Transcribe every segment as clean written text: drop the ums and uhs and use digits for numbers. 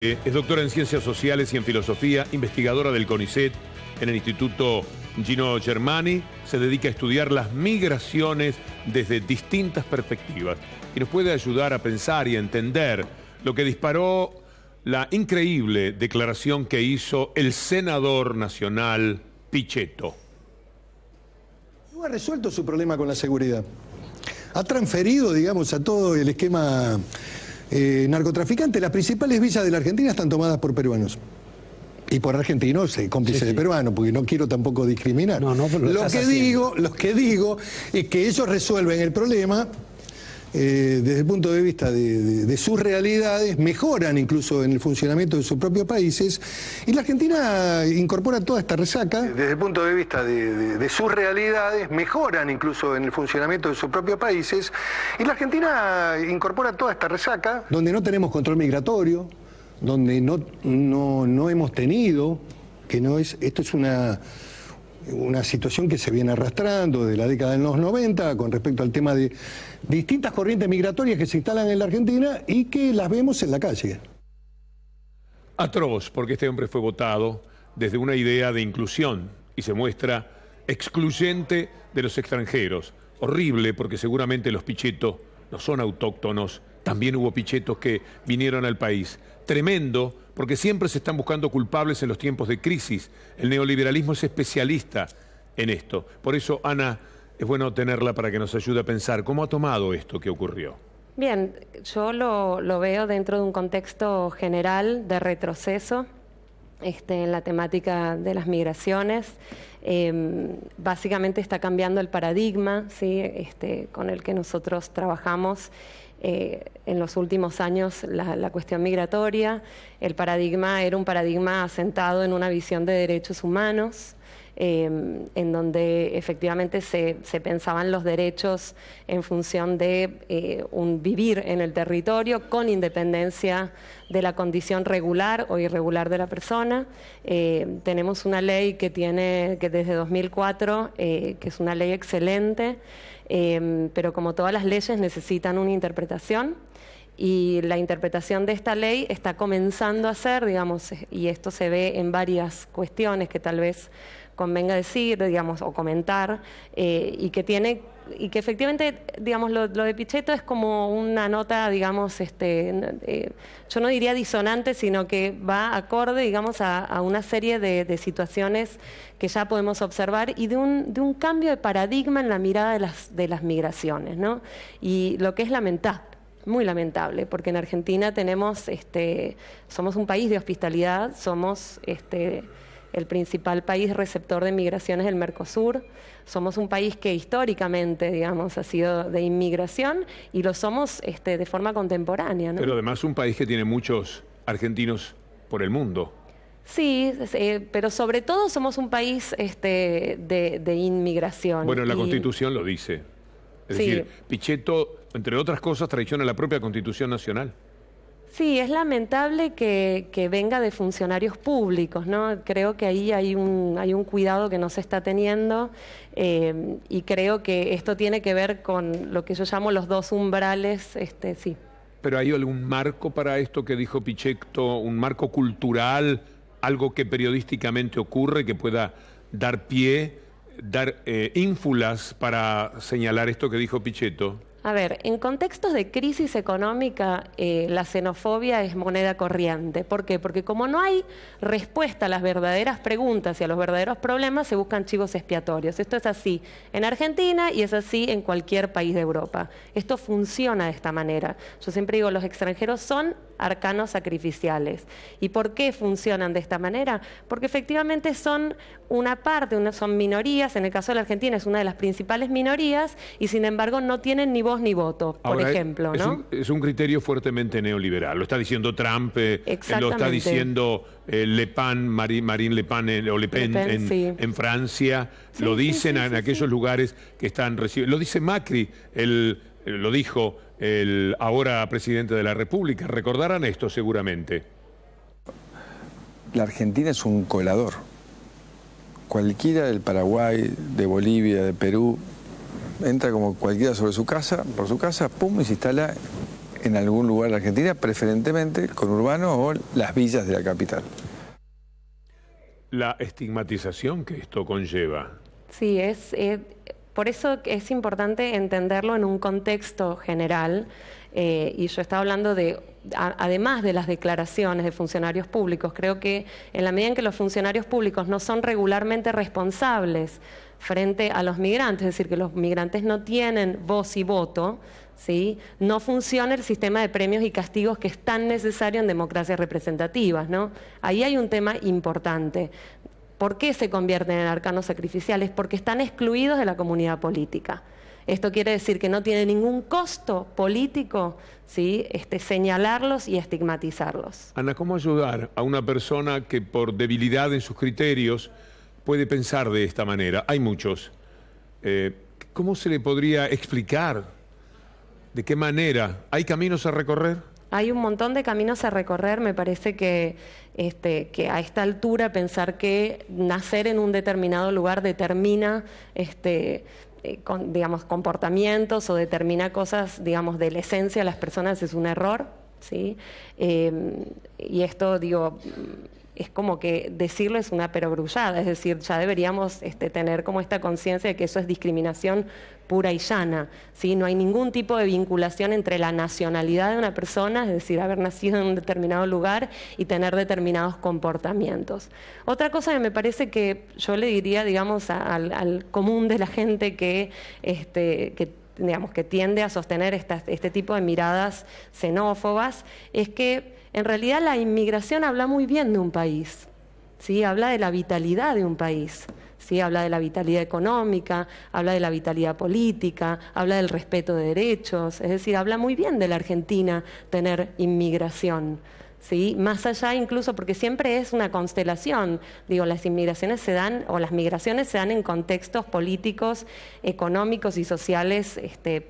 Es doctora en Ciencias Sociales y en Filosofía, investigadora del CONICET en el Instituto Gino Germani. Se dedica a estudiar las migraciones desde distintas perspectivas y nos puede ayudar a pensar y a entender lo que disparó la increíble declaración que hizo el senador nacional Pichetto. No ha resuelto su problema con la seguridad. Ha transferido, digamos, a todo el esquema narcotraficante. Las principales villas de la Argentina están tomadas por peruanos. Y por argentinos, cómplices de peruanos, porque no quiero tampoco discriminar. Lo que digo es que ellos resuelven el problema desde el punto de vista de sus realidades, mejoran incluso en el funcionamiento de sus propios países, y la Argentina incorpora toda esta resaca. Desde el punto de vista de sus realidades, mejoran incluso en el funcionamiento de sus propios países, y la Argentina incorpora toda esta resaca, donde no tenemos control migratorio, donde no hemos tenido, esto es una situación que se viene arrastrando de la década de los 90 con respecto al tema de distintas corrientes migratorias que se instalan en la Argentina y que las vemos en la calle. Atroz, porque este hombre fue votado desde una idea de inclusión y se muestra excluyente de los extranjeros. Horrible, porque seguramente los Pichetto no son autóctonos. También hubo Pichettos que vinieron al país. Tremendo, porque siempre se están buscando culpables en los tiempos de crisis. El neoliberalismo es especialista en esto. Por eso, Ana, es bueno tenerla para que nos ayude a pensar cómo ha tomado esto que ocurrió. Bien, yo lo veo dentro de un contexto general de retroceso en la temática de las migraciones. Básicamente está cambiando el paradigma, ¿sí? Con el que nosotros trabajamos en los últimos años la cuestión migratoria. El paradigma era un paradigma asentado en una visión de derechos humanos, en donde efectivamente se pensaban los derechos en función de un vivir en el territorio con independencia de la condición regular o irregular de la persona. Tenemos una ley que desde 2004, que es una ley excelente, pero como todas las leyes necesitan una interpretación, y la interpretación de esta ley está comenzando a ser, digamos, y esto se ve en varias cuestiones que tal vez convenga decir, digamos, o comentar, y que efectivamente, digamos, lo de Pichetto es como una nota, digamos, yo no diría disonante, sino que va acorde, digamos, a una serie de situaciones que ya podemos observar y de un cambio de paradigma en la mirada de las migraciones, ¿no? Y lo que es lamentable. Muy lamentable, porque en Argentina somos un país de hospitalidad, somos el principal país receptor de migraciones del Mercosur, somos un país que históricamente, digamos, ha sido de inmigración y lo somos de forma contemporánea, ¿no? Pero además un país que tiene muchos argentinos por el mundo. Sí, pero sobre todo somos un país de inmigración. Bueno, la Constitución lo dice. Es decir, Pichetto, entre otras cosas, traiciona la propia Constitución Nacional. Sí, es lamentable que venga de funcionarios públicos, ¿no? Creo que ahí hay un cuidado que no se está teniendo, y creo que esto tiene que ver con lo que yo llamo los dos umbrales, sí. ¿Pero hay algún marco para esto que dijo Pichetto, un marco cultural, algo que periodísticamente ocurre, que pueda dar pie, dar ínfulas para señalar esto que dijo Pichetto? A ver, en contextos de crisis económica, la xenofobia es moneda corriente. ¿Por qué? Porque como no hay respuesta a las verdaderas preguntas y a los verdaderos problemas, se buscan chivos expiatorios. Esto es así en Argentina y es así en cualquier país de Europa. Esto funciona de esta manera. Yo siempre digo, los extranjeros son arcanos sacrificiales. ¿Y por qué funcionan de esta manera? Porque efectivamente son una parte, son minorías. En el caso de la Argentina es una de las principales minorías y sin embargo no tienen ni voz ni voto, por ejemplo, ¿no? Es un criterio fuertemente neoliberal. Lo está diciendo Trump, lo está diciendo Marine Le Pen, o Le Pen en Francia. Lo dicen en aquellos lugares que están recibiendo. Lo dice Macri, lo dijo el ahora presidente de la República. Recordarán esto seguramente. La Argentina es un colador. Cualquiera del Paraguay, de Bolivia, de Perú, entra como cualquiera por su casa, pum, y se instala en algún lugar de la Argentina, preferentemente el conurbano o las villas de la capital. La estigmatización que esto conlleva. Sí, por eso es importante entenderlo en un contexto general, y yo estaba hablando además de las declaraciones de funcionarios públicos, creo que en la medida en que los funcionarios públicos no son regularmente responsables frente a los migrantes, es decir, que los migrantes no tienen voz y voto, ¿sí?, no funciona el sistema de premios y castigos que es tan necesario en democracias representativas, ¿no? Ahí hay un tema importante. ¿Por qué se convierten en arcanos sacrificiales? Porque están excluidos de la comunidad política. Esto quiere decir que no tiene ningún costo político, ¿sí?, señalarlos y estigmatizarlos. Ana, ¿cómo ayudar a una persona que por debilidad en sus criterios puede pensar de esta manera? Hay muchos. ¿Cómo se le podría explicar? ¿De qué manera? ¿Hay caminos a recorrer? Hay un montón de caminos a recorrer. Me parece que a esta altura pensar que nacer en un determinado lugar determina digamos, comportamientos o determina cosas, digamos, de la esencia de las personas es un error, ¿sí? Y esto, digo, es como que decirlo es una perogrullada, es decir, ya deberíamos tener como esta conciencia de que eso es discriminación pura y llana, ¿sí? No hay ningún tipo de vinculación entre la nacionalidad de una persona, es decir, haber nacido en un determinado lugar y tener determinados comportamientos. Otra cosa que me parece que yo le diría, digamos, al común de la gente que digamos, que tiende a sostener este tipo de miradas xenófobas, es que en realidad la inmigración habla muy bien de un país, ¿sí? Habla de la vitalidad de un país, ¿sí? Habla de la vitalidad económica, habla de la vitalidad política, habla del respeto de derechos, es decir, habla muy bien de la Argentina tener inmigración, ¿sí? Más allá incluso, porque siempre es una constelación, digo, las inmigraciones se dan, o las migraciones se dan en contextos políticos, económicos y sociales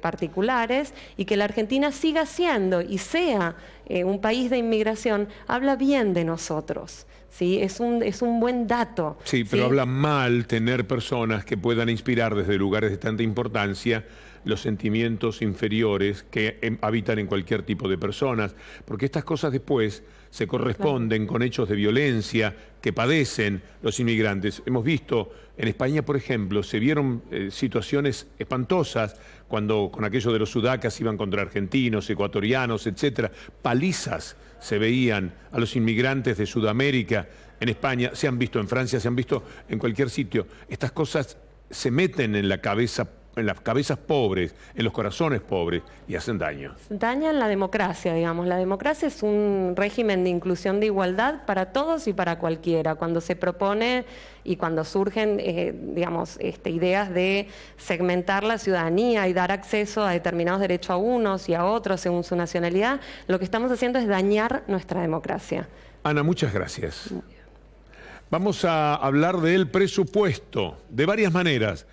particulares, y que la Argentina siga siendo y sea un país de inmigración, habla bien de nosotros, ¿sí? Es un buen dato. Sí, pero ¿sí? habla mal tener personas que puedan inspirar desde lugares de tanta importancia los sentimientos inferiores que habitan en cualquier tipo de personas, porque estas cosas después se corresponden con hechos de violencia que padecen los inmigrantes. Hemos visto en España, por ejemplo, se vieron situaciones espantosas cuando con aquello de los sudacas iban contra argentinos, ecuatorianos, etcétera. Palizas se veían a los inmigrantes de Sudamérica. En España se han visto, en Francia se han visto, en cualquier sitio. Estas cosas se meten en la cabeza, en las cabezas pobres, en los corazones pobres, y hacen daño. Dañan la democracia, digamos. La democracia es un régimen de inclusión de igualdad para todos y para cualquiera. Cuando se propone y cuando surgen, digamos, ideas de segmentar la ciudadanía y dar acceso a determinados derechos a unos y a otros según su nacionalidad, lo que estamos haciendo es dañar nuestra democracia. Ana, muchas gracias. Vamos a hablar del presupuesto, de varias maneras.